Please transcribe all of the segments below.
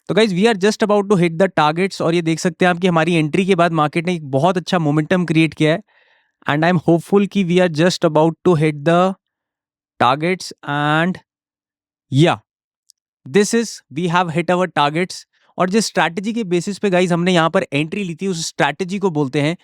तो guys we are just about to hit the targets और ये देख सकते हैं आप कि हमारी एंट्री के बाद मार्केट ने एक बहुत अच्छा मोमेंटम क्रिएट किया है एंड आई एम होपफुल कि we are just about to hit the targets and या this is we have hit our targets. और जिस स्ट्रैटेजी के बेसिस पे गाइज हमने यहां पर एंट्री ली थी उस स्ट्रैटेजी को बोलते हैं।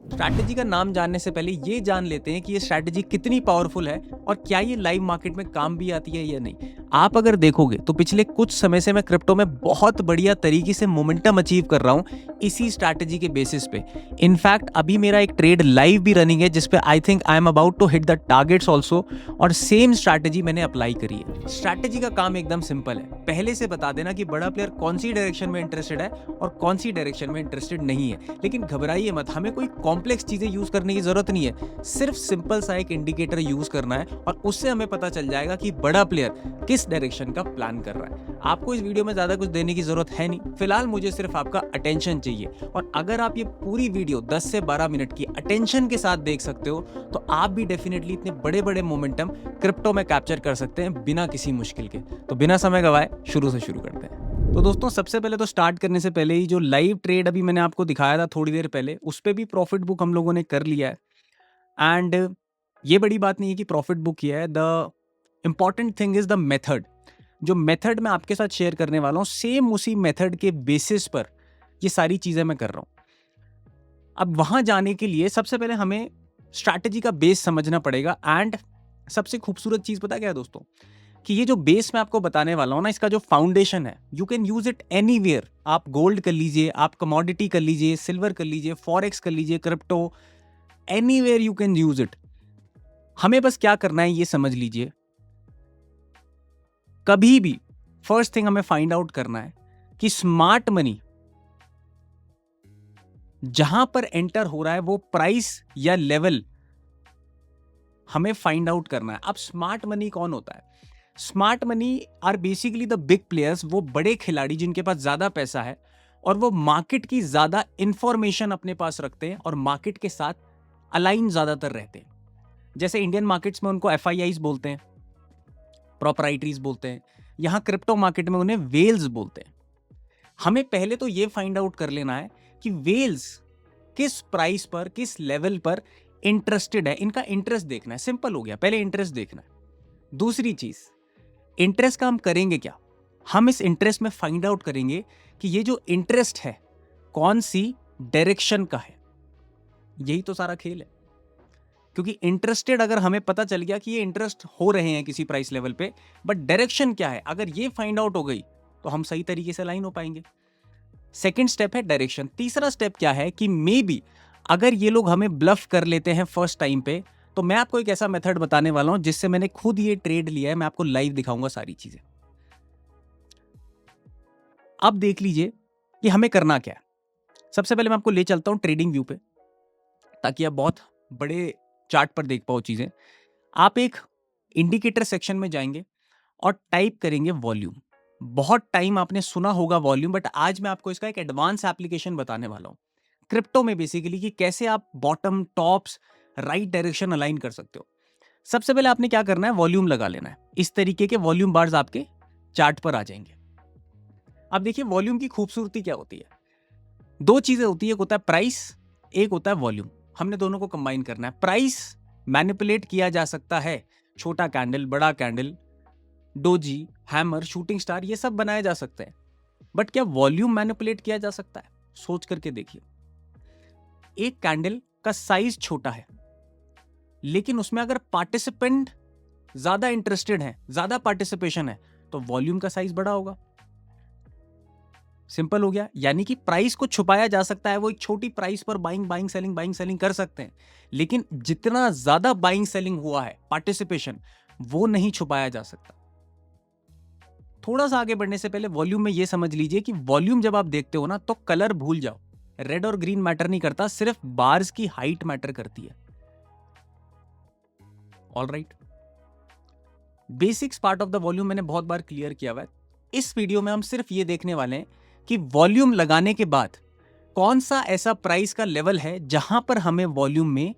स्ट्रैटेजी का नाम जानने से पहले ये जान लेते हैं कि ये स्ट्रैटेजी कितनी पावरफुल है और क्या ये लाइव मार्केट में काम भी आती है या नहीं। आप अगर देखोगे तो पिछले कुछ समय से मैं क्रिप्टो में बहुत बढ़िया तरीके से मोमेंटम अचीव कर रहा हूं इसी स्ट्रैटेजी के बेसिस पे। इनफैक्ट अभी मेरा एक ट्रेड लाइव भी रनिंग है जिसपे I think I am about to hit the targets also और सेम स्ट्रैटेजी मैंने अप्लाई करी है। स्ट्रैटेजी का काम एकदम सिंपल है, पहले से बता देना कि बड़ा प्लेयर कौन सी डायरेक्शन में इंटरेस्टेड है और कौन सी डायरेक्शन में इंटरेस्टेड नहीं है। लेकिन घबराइए मत, हमें कोई कॉम्प्लेक्स चीजें यूज करने की जरूरत नहीं है, सिर्फ सिंपल सा एक इंडिकेटर यूज करना है और उससे हमें पता चल जाएगा कि बड़ा प्लेयर किस डायरेक्शन का प्लान कर रहा है। आपको इस वीडियो में ज्यादा कुछ देने की जरूरत है नहीं, फिलहाल मुझे सिर्फ आपका अटेंशन चाहिए और अगर आप ये पूरी वीडियो 10 से 12 मिनट की अटेंशन के साथ देख सकते हो तो आप भी डेफिनेटली इतने बड़े बड़े मोमेंटम क्रिप्टो में कैप्चर कर सकते हैं बिना किसी मुश्किल के। तो बिना समय गवाए शुरू करते हैं। तो दोस्तों सबसे पहले तो स्टार्ट करने से पहले ही जो लाइव ट्रेड अभी मैंने आपको दिखाया था थोड़ी देर पहले, उस पर भी प्रॉफिट बुक हम लोगों ने कर लिया है एंड ये बड़ी बात नहीं है कि प्रॉफिट बुक किया है। The important thing is the method. जो मेथड मैं आपके साथ शेयर करने वाला हूँ सेम उसी मेथड के बेसिस पर ये सारी चीजें मैं कर रहा हूँ। अब वहां जाने के लिए सबसे पहले हमें स्ट्रैटेजी का बेस समझना पड़ेगा एंड सबसे खूबसूरत चीज पता क्या है दोस्तों, कि ये जो बेस मैं आपको बताने वाला हूं ना, इसका जो फाउंडेशन है you can use it anywhere. आप गोल्ड कर लीजिए, आप कमोडिटी कर लीजिए, सिल्वर कर लीजिए, फॉरेक्स कर लीजिए, crypto, anywhere you can use it. हमें बस क्या करना है ये समझ लीजिए, कभी भी फर्स्ट थिंग हमें फाइंड आउट करना है कि स्मार्ट मनी जहां पर एंटर हो रहा है वो प्राइस या लेवल हमें फाइंड आउट करना है। अब स्मार्ट मनी कौन होता है? Smart money are basically the big players, वो बड़े खिलाड़ी जिनके पास ज्यादा पैसा है और वो मार्केट की ज्यादा इंफॉर्मेशन अपने पास रखते हैं और मार्केट के साथ अलाइन ज्यादातर रहते हैं। जैसे इंडियन मार्केट्स में उनको एफआईआईज बोलते हैं, प्रोपराइटरीज बोलते हैं, यहां क्रिप्टो मार्केट में उन्हें वेल्स बोलते हैं। हमें पहले तो ये फाइंड आउट कर लेना है कि वेल्स किस प्राइस पर, किस लेवल पर इंटरेस्टेड है, इनका इंटरेस्ट देखना है। सिंपल हो गया, पहले इंटरेस्ट देखना है। दूसरी चीज, इंटरेस्ट का हम करेंगे क्या? हम इस इंटरेस्ट में फाइंड आउट करेंगे कि ये जो इंटरेस्ट है कौन सी डायरेक्शन का है। यही तो सारा खेल है, क्योंकि इंटरेस्टेड अगर हमें पता चल गया कि ये इंटरेस्ट हो रहे हैं किसी प्राइस लेवल पे, बट डायरेक्शन क्या है, अगर ये फाइंड आउट हो गई तो हम सही तरीके से लाइन हो पाएंगे। सेकेंड स्टेप है डायरेक्शन। तीसरा स्टेप क्या है कि मे बी अगर ये लोग हमें ब्लफ कर लेते हैं फर्स्ट टाइम पे, तो मैं आपको एक ऐसा मेथड बताने वाला हूं जिससे मैंने खुद ये ट्रेड लिया है, मैं आपको लाइव दिखाऊंगा सारी चीजें। अब देख लीजिए कि हमें करना क्या है। सबसे पहले मैं आपको ले चलता हूं ट्रेडिंग व्यू पे ताकि आप बहुत बड़े चार्ट पर देख पाओ चीजें। आप एक इंडिकेटर सेक्शन में जाएंगे और टाइप करेंगे वॉल्यूम। बहुत टाइम आपने सुना होगा वॉल्यूम, बट आज मैं आपको इसका एक एडवांस एप्लीकेशन बताने वाला हूं क्रिप्टो में बेसिकली, कि कैसे आप bottom, tops, right direction align कर सकते हो। सबसे पहले आपने क्या करना है, वॉल्यूम लगा लेना है। इस तरीके के वॉल्यूम बार्स आपके चार्ट पर आ जाएंगे। अब देखिए वॉल्यूम की खूबसूरती क्या होती है। दो चीजें होती है, एक होता है प्राइस, एक होता है वॉल्यूम। हमने दोनों को कंबाइन करना है। प्राइस मैनिपुलेट किया जा सकता है, छोटा कैंडल, बड़ा candle, doji, hammer, shooting star, ये सब बनाया जा सकता है। बट क्या वॉल्यूम मैनिपुलेट किया जा सकता है? सोच करके देखिए। एक कैंडल का साइज छोटा है लेकिन उसमें अगर पार्टिसिपेंट ज्यादा इंटरेस्टेड है, ज्यादा पार्टिसिपेशन है, तो वॉल्यूम का साइज बड़ा होगा। सिंपल हो गया। यानी कि प्राइस को छुपाया जा सकता है, वो एक छोटी प्राइस पर बाइंग सेलिंग कर सकते हैं, लेकिन जितना ज्यादा बाइंग सेलिंग हुआ है, पार्टिसिपेशन, वो नहीं छुपाया जा सकता। थोड़ा सा आगे बढ़ने से पहले वॉल्यूम में ये समझ लीजिए कि वॉल्यूम जब आप देखते हो ना तो कलर भूल जाओ। रेड और ग्रीन मैटर नहीं करता, सिर्फ बार्स की हाइट मैटर करती है। Alright, basics part of the volume मैंने बहुत बार क्लियर किया हुआ है। इस वीडियो में हम सिर्फ ये देखने वाले हैं कि वॉल्यूम लगाने के बाद कौन सा ऐसा प्राइस का लेवल है जहां पर हमें वॉल्यूम में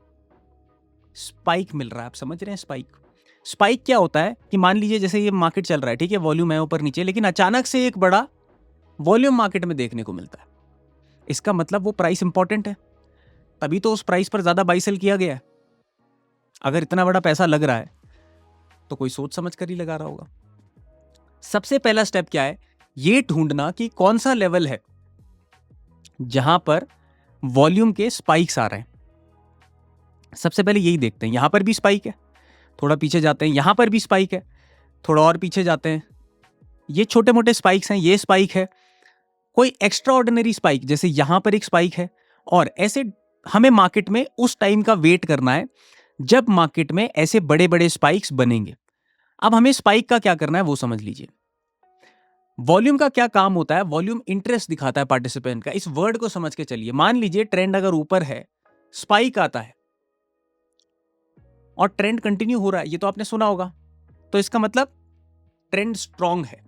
स्पाइक मिल रहा है। आप समझ रहे हैं स्पाइक? स्पाइक क्या होता है कि मान लीजिए जैसे ये मार्केट चल रहा है, ठीक है, वॉल्यूम है ऊपर नीचे, लेकिन अचानक से एक बड़ा वॉल्यूम मार्केट में देखने को मिलता है। इसका मतलब वो प्राइस इंपॉर्टेंट है, तभी तो उस प्राइस पर ज्यादा बाई सेल किया गया है। अगर इतना बड़ा पैसा लग रहा है तो कोई सोच समझ कर ही लगा रहा होगा। सबसे पहला स्टेप क्या है, ये ढूंढना कि कौन सा लेवल है जहां पर वॉल्यूम के स्पाइक्स आ रहे हैं। सबसे पहले यही देखते हैं, यहां पर भी स्पाइक है, थोड़ा पीछे जाते हैं, यहां पर भी स्पाइक है, थोड़ा और पीछे जाते हैं, ये छोटे मोटे स्पाइक्स हैं, ये स्पाइक है, कोई एक्स्ट्रा ऑर्डिनरी स्पाइक जैसे यहां पर एक स्पाइक है। और ऐसे हमें मार्केट में उस टाइम का वेट करना है जब मार्केट में ऐसे बड़े बड़े स्पाइक्स बनेंगे। अब हमें स्पाइक का क्या करना है वो समझ लीजिए। वॉल्यूम का क्या काम होता है, वॉल्यूम इंटरेस्ट दिखाता है पार्टिसिपेंट का। इस वर्ड को समझ के चलिए। मान लीजिए ट्रेंड अगर ऊपर है, स्पाइक आता है और ट्रेंड कंटिन्यू हो रहा है, ये तो आपने सुना होगा, तो इसका मतलब ट्रेंड स्ट्रांग है।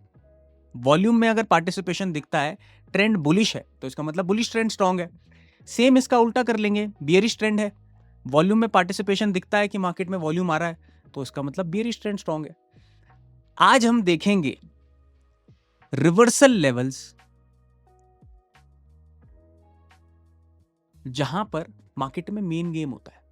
वॉल्यूम में अगर पार्टिसिपेशन दिखता है, ट्रेंड बुलिश है, तो इसका मतलब बुलिश ट्रेंड स्ट्रांग है। सेम इसका उल्टा कर लेंगे, बियरिश ट्रेंड है, वॉल्यूम में पार्टिसिपेशन दिखता है कि मार्केट में वॉल्यूम आ रहा है, तो इसका मतलब बियरिश ट्रेंड स्ट्रांग है। आज हम देखेंगे रिवर्सल लेवल्स जहां पर मार्केट में मेन गेम होता है।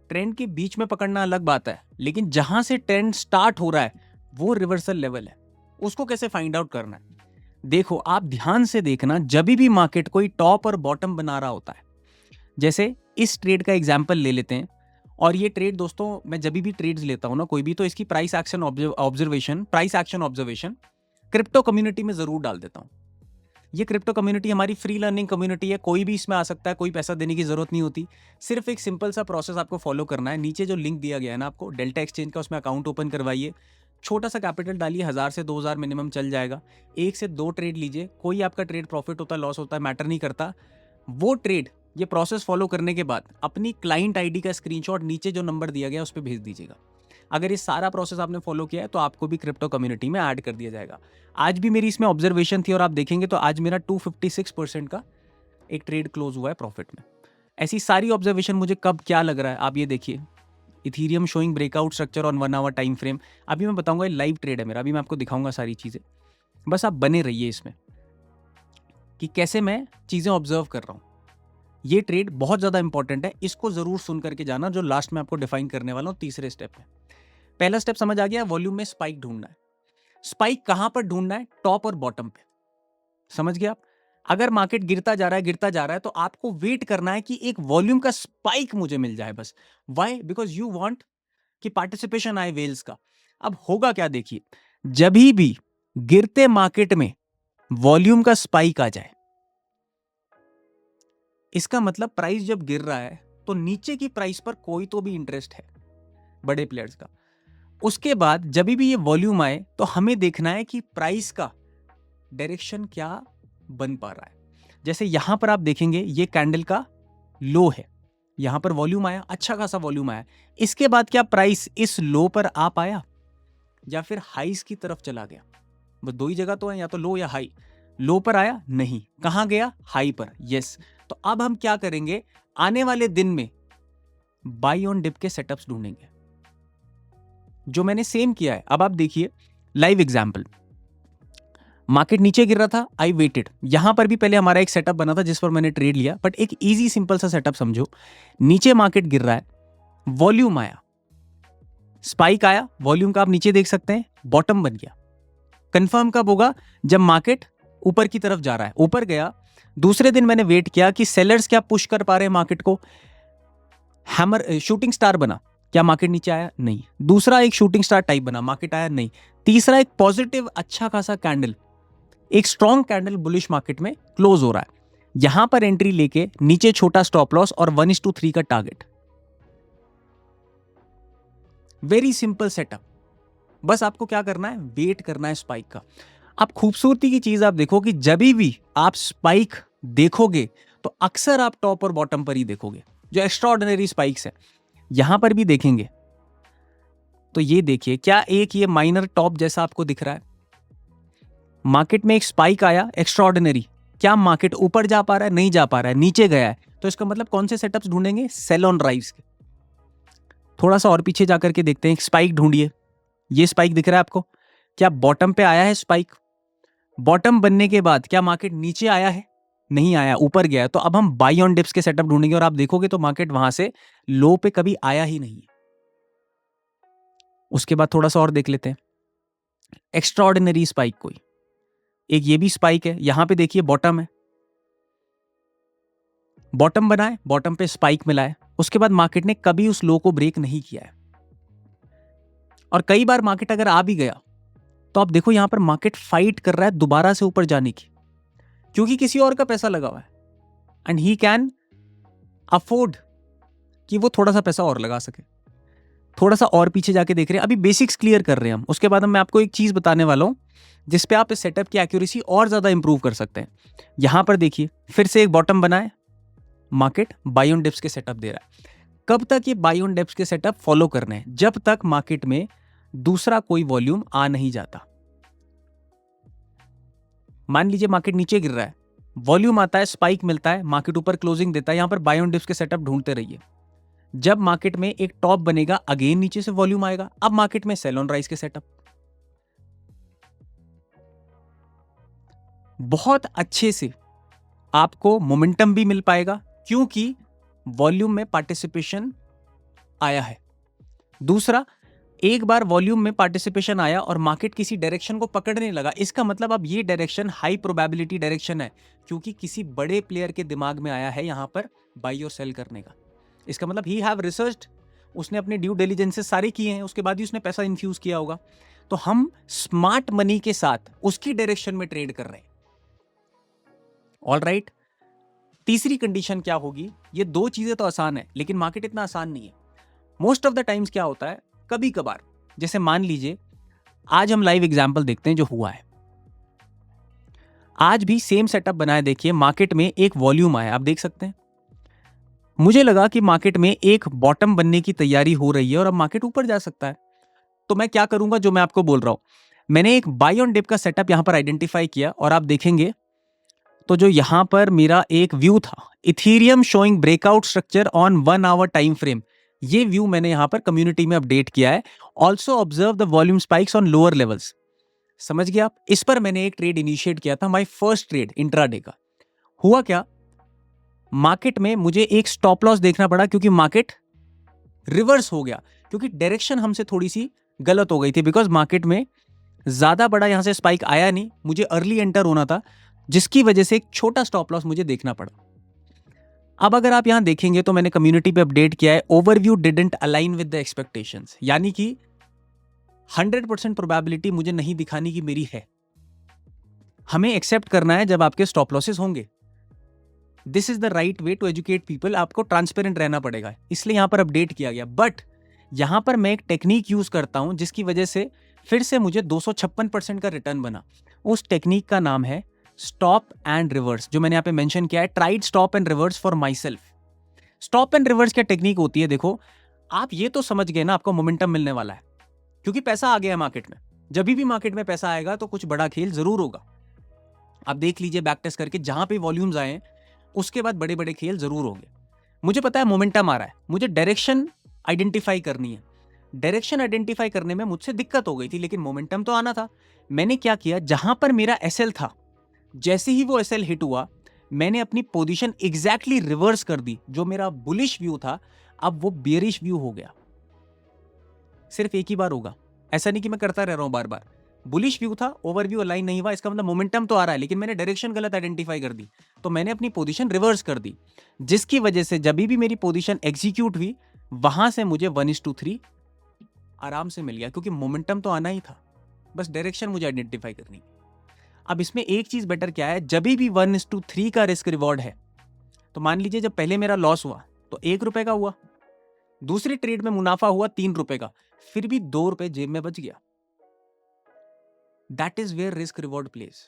ट्रेंड के बीच में पकड़ना अलग बात है, लेकिन जहां से ट्रेंड स्टार्ट हो रहा है वो रिवर्सल लेवल है, उसको कैसे फाइंड आउट करना है। देखो, आप ध्यान से देखना, जब भी मार्केट कोई टॉप और बॉटम बना रहा होता है, जैसे इस ट्रेड का एग्जांपल ले लेते हैं, और ये ट्रेड दोस्तों मैं जब भी ट्रेड्स लेता हूं ना कोई भी, तो इसकी price action observation crypto community में जरूर डाल देता हूं। ये क्रिप्टो कम्युनिटी हमारी फ्री लर्निंग कम्युनिटी है, कोई भी इसमें आ सकता है, कोई पैसा देने की जरूरत नहीं होती। सिर्फ एक सिंपल सा प्रोसेस आपको फॉलो करना है। नीचे जो लिंक दिया गया है ना आपको डेल्टा एक्सचेंज का, उसमें अकाउंट ओपन करवाइए, छोटा सा कैपिटल डालिए, 1000 से 2000 मिनिमम चल जाएगा। 1 से 2 ट्रेड लीजिए, कोई आपका ट्रेड प्रॉफिट होता है लॉस होता है मैटर नहीं करता। वो ट्रेड, ये प्रोसेस फॉलो करने के बाद अपनी क्लाइंट आईडी का स्क्रीनशॉट नीचे जो नंबर दिया गया है उस पर भेज दीजिएगा। अगर ये सारा प्रोसेस आपने फॉलो किया है तो आपको भी क्रिप्टो कम्युनिटी में ऐड कर दिया जाएगा। आज भी मेरी इसमें ऑब्जर्वेशन थी और आप देखेंगे तो आज मेरा 256% का एक ट्रेड क्लोज हुआ है प्रॉफिट में। ऐसी सारी ऑब्जर्वेशन मुझे कब क्या लग रहा है आप ये देखिए। Ethereum showing breakout structure on 1 hour time frame, अभी मैं बताऊंगा, ये लाइव ट्रेड है मेरा, अभी मैं आपको दिखाऊंगा सारी चीजें। बस आप बने रहिए इसमें कि कैसे मैं चीजें ऑब्जर्व कर रहा हूं। ये ट्रेड बहुत ज्यादा इंपॉर्टेंट है, इसको जरूर सुन करके जाना, जो लास्ट में आपको डिफाइन करने वाला हूं तीसरे स्टेप में। पहला स्टेप समझ आ गया, वॉल्यूम में स्पाइक ढूंढना है। स्पाइक कहां पर ढूंढना है, टॉप और बॉटम पे, समझ गए आप। अगर मार्केट गिरता जा रहा है तो आपको वेट करना है कि एक वॉल्यूम का स्पाइक मुझे मिल जाए बस। व्हाई? बिकॉज यू वांट कि पार्टिसिपेशन आए वेल्स का। अब होगा क्या देखिए, जब भी गिरते मार्केट में वॉल्यूम का स्पाइक आ जाए, इसका मतलब प्राइस जब गिर रहा है तो नीचे की प्राइस पर कोई तो भी इंटरेस्ट है बड़े प्लेयर्स का। उसके बाद जब भी ये वॉल्यूम आए तो हमें देखना है कि प्राइस का डायरेक्शन क्या बन पा रहा है। जैसे यहां पर आप देखेंगे ये कैंडल का लो है, यहां पर वॉल्यूम आया, अच्छा खासा वॉल्यूम आया। इसके बाद क्या प्राइस इस लो पर आ पाया या फिर हाईस की तरफ चला गया? बस दो ही जगह तो है, या तो लो या हाई। लो पर आया नहीं, कहां गया? हाई पर। यस, तो अब हम क्या करेंगे, आने वाले दिन में बाई ऑन डिप के सेटअप्स ढूंढेंगे, जो मैंने सेम किया है। अब आप देखिए लाइव एग्जांपल, मार्केट नीचे गिर रहा था, आई वेटेड। यहां पर भी पहले हमारा एक सेटअप बना था जिस पर मैंने ट्रेड लिया, बट एक इजी सिंपल सा सेटअप समझो। नीचे मार्केट गिर रहा है, वॉल्यूम आया, स्पाइक आया, वॉल्यूम का आप नीचे देख सकते हैं, बॉटम बन गया। कंफर्म कब होगा? जब मार्केट ऊपर की तरफ जा रहा है, ऊपर गया। दूसरे दिन मैंने वेट किया कि सेलर्स क्या पुश कर पा रहे हैं मार्केट को, हैमर शूटिंग स्टार बना, क्या मार्केट नीचे आया? नहीं। दूसरा एक शूटिंग स्टार टाइप बना, मार्केट आया? नहीं। तीसरा एक पॉजिटिव अच्छा खासा कैंडल, एक स्ट्रॉन्ग कैंडल बुलिश मार्केट में क्लोज हो रहा है, यहां पर एंट्री लेके नीचे छोटा स्टॉप लॉस और 1:3 का टारगेट। वेरी सिंपल सेटअप, बस आपको क्या करना है, वेट करना है स्पाइक का। अब खूबसूरती की चीज आप देखो कि जब भी आप स्पाइक देखोगे तो अक्सर आप टॉप और बॉटम पर ही देखोगे, जो एक्स्ट्रा ऑर्डिनरी स्पाइक्स है। यहां पर भी देखेंगे तो ये देखिए, क्या एक ये माइनर टॉप जैसा आपको दिख रहा है? मार्केट में एक स्पाइक आया एक्स्ट्रा ऑर्डिनरी, क्या मार्केट ऊपर जा पा रहा है? नहीं जा पा रहा है, नीचे गया है। तो इसका मतलब कौन से सेटअप्स ढूंढेंगे? सेल ऑन राइज के। थोड़ा सा और पीछे जाकर के देखते हैं, एक स्पाइक ढूंढिए। ये स्पाइक दिख रहा है आपको? क्या बॉटम पे आया है स्पाइक? बॉटम बनने के बाद क्या मार्केट नीचे आया है? नहीं आया, ऊपर गया है। तो अब हम बाई ऑन डिप्स के सेटअप ढूंढेंगे और आप देखोगे तो मार्केट वहां से लो पे कभी आया ही नहीं है। उसके बाद थोड़ा सा और देख लेते हैं, एक्स्ट्राऑर्डिनरी स्पाइक कोई, एक ये भी स्पाइक है, यहां पे देखिए बॉटम है, बॉटम बना है, बॉटम पे स्पाइक मिला है, उसके बाद मार्केट ने कभी उस लो को ब्रेक नहीं किया है। और कई बार मार्केट अगर आ भी गया तो आप देखो यहां पर मार्केट फाइट कर रहा है दोबारा से ऊपर जाने की, क्योंकि किसी और का पैसा लगा हुआ है एंड ही कैन अफोर्ड कि वो थोड़ा सा पैसा और लगा सके। थोड़ा सा और पीछे जाके देख रहे हैं, अभी बेसिक्स क्लियर कर रहे हैं हम, उसके बाद मैं आपको एक चीज बताने वाला हूं जिसपे आप इस सेटअप की एक्यूरेसी और ज्यादा इंप्रूव कर सकते हैं। यहां पर देखिए फिर से एक बॉटम बना है, मार्केट बाई ऑन डिप्स के सेटअप दे रहा है। कब तक ये बाई ऑन डिप्स के सेटअप फॉलो करने हैं? जब तक मार्केट में दूसरा कोई वॉल्यूम आ नहीं जाता। मान लीजिए मार्केट नीचे गिर रहा है, वॉल्यूम आता है, स्पाइक मिलता है, मार्केट ऊपर क्लोजिंग देता है, यहां पर बाय ऑन डिप्स के सेटअप ढूंढते रहिए। जब मार्केट में एक टॉप बनेगा, अगेन नीचे से वॉल्यूम आएगा, अब मार्केट में सेल ऑन राइज के सेटअप। बहुत अच्छे से आपको मोमेंटम भी मिल पाएगा क्योंकि वॉल्यूम में पार्टिसिपेशन आया है। दूसरा, एक बार वॉल्यूम में पार्टिसिपेशन आया और मार्केट किसी डायरेक्शन को पकड़ने लगा, इसका मतलब अब ये डायरेक्शन हाई प्रोबेबिलिटी डायरेक्शन है, क्योंकि किसी बड़े प्लेयर के दिमाग में आया है यहां पर बाई और सेल करने का। इसका मतलब ही हैव रिसर्च्ड, उसने अपने ड्यू डिलिजेंसेस सारे किए हैं, उसके बाद ही उसने पैसा इन्फ्यूज किया होगा। तो हम स्मार्ट मनी के साथ उसकी डायरेक्शन में ट्रेड कर रहे हैं। All right. तीसरी कंडीशन क्या होगी? ये दो चीजें तो आसान है, लेकिन मार्केट इतना आसान नहीं है। मोस्ट ऑफ द टाइम्स क्या होता है, कभी कभार, जैसे मान लीजिए आज हम लाइव एग्जांपल देखते हैं जो हुआ है। आज भी सेम सेटअप बनाए, देखिए मार्केट में एक वॉल्यूम आया, आप देख सकते हैं। मुझे लगा कि मार्केट में एक बॉटम बनने की तैयारी हो रही है और अब मार्केट ऊपर जा सकता है। तो मैं क्या करूंगा, जो मैं आपको बोल रहा हूं, मैंने एक बाय ऑन डिप का सेटअप यहां पर आइडेंटिफाई किया और आप देखेंगे तो जो यहां पर मेरा एक व्यू था, Ethereum showing breakout structure on 1 hour time frame, ये व्यू मैंने यहां पर कम्युनिटी में अपडेट किया है। Also observe the volume spikes on lower levels. समझ गया आप? इस पर मैंने एक ट्रेड इनिशिएट किया था, माय फर्स्ट ट्रेड इंट्राडे का। हुआ क्या, मार्केट में मुझे एक स्टॉप लॉस देखना पड़ा क्योंकि मार्केट रिवर्स हो गया, क्योंकि डायरेक्शन हमसे थोड़ी सी गलत हो गई थी, बिकॉज मार्केट में ज्यादा बड़ा यहां से स्पाइक आया नहीं, मुझे अर्ली एंटर होना था, जिसकी वजह से एक छोटा स्टॉप लॉस मुझे देखना पड़ा। अब अगर आप यहां देखेंगे तो मैंने कम्युनिटी पे अपडेट किया है, overview didn't align with the expectations, यानी कि 100% प्रोबेबिलिटी मुझे नहीं दिखानी कि मेरी है। हमें एक्सेप्ट करना है जब आपके स्टॉप लॉसेस होंगे। This is the right way to educate people, आपको ट्रांसपेरेंट रहना पड़ेगा, इसलिए यहां पर अपडेट किया गया। बट यहां पर मैं एक टेक्निक यूज करता हूं जिसकी वजह से फिर से मुझे 256% का रिटर्न बना। उस टेक्निक का नाम है स्टॉप एंड रिवर्स, जो मैंने यहाँ पे मेंशन किया है, tried stop and reverse for my self. Stop and reverse क्या टेक्निक होती है? देखो, आप ये तो समझ गए ना, आपको मोमेंटम मिलने वाला है क्योंकि पैसा आ गया है मार्केट में। जब भी मार्केट में पैसा आएगा तो कुछ बड़ा खेल जरूर होगा। आप देख लीजिए बैक टेस्ट करके, जहां पे वॉल्यूम्स आए उसके बाद बड़े बड़े खेल जरूर होंगे। मुझे पता है मोमेंटम आ रहा है, मुझे डायरेक्शन आइडेंटिफाई करनी है। डायरेक्शन आइडेंटिफाई करने में मुझसे दिक्कत हो गई थी, लेकिन मोमेंटम तो आना था। मैंने क्या किया, जहां पर मेरा एसएल था, जैसे ही वो एसएल हिट हुआ, मैंने अपनी पोजीशन एग्जैक्टली रिवर्स कर दी। जो मेरा बुलिश व्यू था, अब वो बेरिश व्यू हो गया। सिर्फ एक ही बार होगा, ऐसा नहीं कि मैं करता रह रहा हूं बार बार। बुलिश व्यू था, ओवरव्यू अलाइन नहीं हुआ, इसका मतलब मोमेंटम तो आ रहा है, लेकिन मैंने डायरेक्शन गलत आइडेंटिफाई कर दी, तो मैंने अपनी पोजीशन रिवर्स कर दी, जिसकी वजह से जब भी मेरी पोजीशन एग्जीक्यूट हुई, वहां से मुझे 1:3 आराम से मिल गया, क्योंकि मोमेंटम तो आना ही था, बस डायरेक्शन मुझे आइडेंटिफाई करनी। अब इसमें एक चीज बेटर क्या है, जब भी 1:3 का रिस्क रिवॉर्ड है, तो मान लीजिए जब पहले मेरा लॉस हुआ तो 1 रुपए का हुआ, दूसरी ट्रेड में मुनाफा हुआ 3 रुपए का, फिर भी 2 रुपए जेब में बच गया। That is where risk reward place.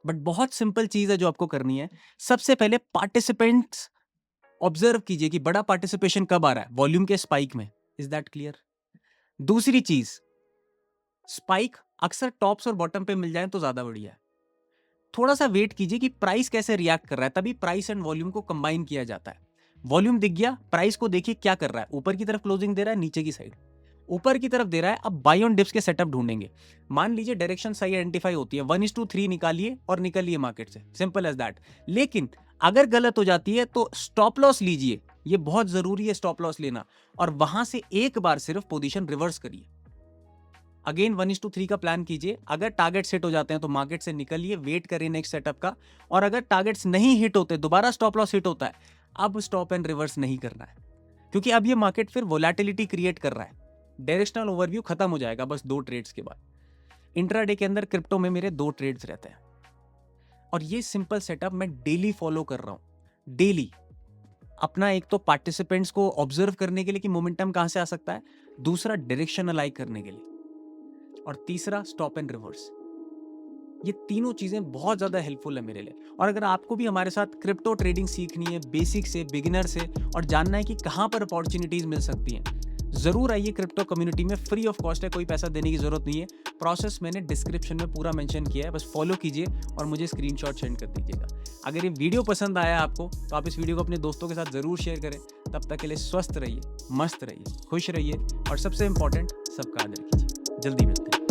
But बहुत सिंपल चीज है जो आपको करनी है। सबसे पहले पार्टिसिपेंट्स ऑब्जर्व कीजिए कि बड़ा पार्टिसिपेशन कब आ रहा है, वॉल्यूम के स्पाइक में। Is that clear? दूसरी चीज, स्पाइक अक्सर टॉप्स और बॉटम पे मिल जाए तो ज्यादा बढ़िया है। थोड़ा सा वेट कीजिए कि प्राइस कैसे रिएक्ट कर रहा है, तभी प्राइस एंड वॉल्यूम को कंबाइन किया जाता है। वॉल्यूम दिख गया, प्राइस को देखिए क्या कर रहा है, ऊपर की तरफ क्लोजिंग दे रहा है, नीचे की साइड ऊपर की तरफ दे रहा है। अब बाय ऑन डिप्स के सेटअप ढूंढेंगे। मान लीजिए डायरेक्शन सही आइडेंटिफाई होती है, 1:3 निकालिए और निकलिए मार्केट से, सिंपल एज दैट। लेकिन अगर गलत हो जाती है तो स्टॉप लॉस लीजिए, ये बहुत जरूरी है स्टॉप लॉस लेना, और वहां से एक बार सिर्फ पोजीशन रिवर्स करिए। अगेन 1:3 का प्लान कीजिए। अगर टारगेट हिट हो जाते हैं तो मार्केट से निकलिए, वेट करिए नेक्स्ट सेटअप का, और अगर टारगेट्स नहीं हिट होते, दोबारा स्टॉप लॉस हिट होता है, अब स्टॉप एंड रिवर्स नहीं करना है, क्योंकि अब ये मार्केट फिर वोलेटिलिटी क्रिएट कर रहा है। डायरेक्शनल ओवरव्यू खत्म हो जाएगा बस 2 ट्रेड्स के बाद। इंट्राडे के अंदर क्रिप्टो में मेरे 2 ट्रेड्स रहते हैं, और ये सिंपल सेटअप मैं डेली फॉलो कर रहा हूं। डेली अपना एक तो पार्टिसिपेंट्स को ऑब्जर्व करने के लिए कि मोमेंटम कहां से आ सकता है, दूसरा डायरेक्शन अलाइक करने के लिए, और तीसरा स्टॉप एंड रिवर्स। ये तीनों चीजें बहुत ज्यादा हेल्पफुल है मेरे लिए। और अगर आपको भी हमारे साथ क्रिप्टो ट्रेडिंग सीखनी है, बेसिक से, बिगिनर से, और जानना है कि कहां पर अपॉर्चुनिटीज मिल सकती हैं, जरूर आइए क्रिप्टो कम्युनिटी में। फ्री ऑफ कॉस्ट है, कोई पैसा देने की जरूरत नहीं है। प्रोसेस मैंने डिस्क्रिप्शन में पूरा मेंशन किया है, बस फॉलो कीजिए और मुझे स्क्रीनशॉट सेंड कर दीजिएगा। अगर ये वीडियो पसंद आया आपको तो आप इस वीडियो को अपने दोस्तों के साथ जरूर शेयर करें। तब तक के लिए स्वस्थ रहिए, मस्त रहिए, खुश रहिए, और सबसे इंपॉर्टेंट, सबका आदर कीजिए। जल्दी मिलते हैं।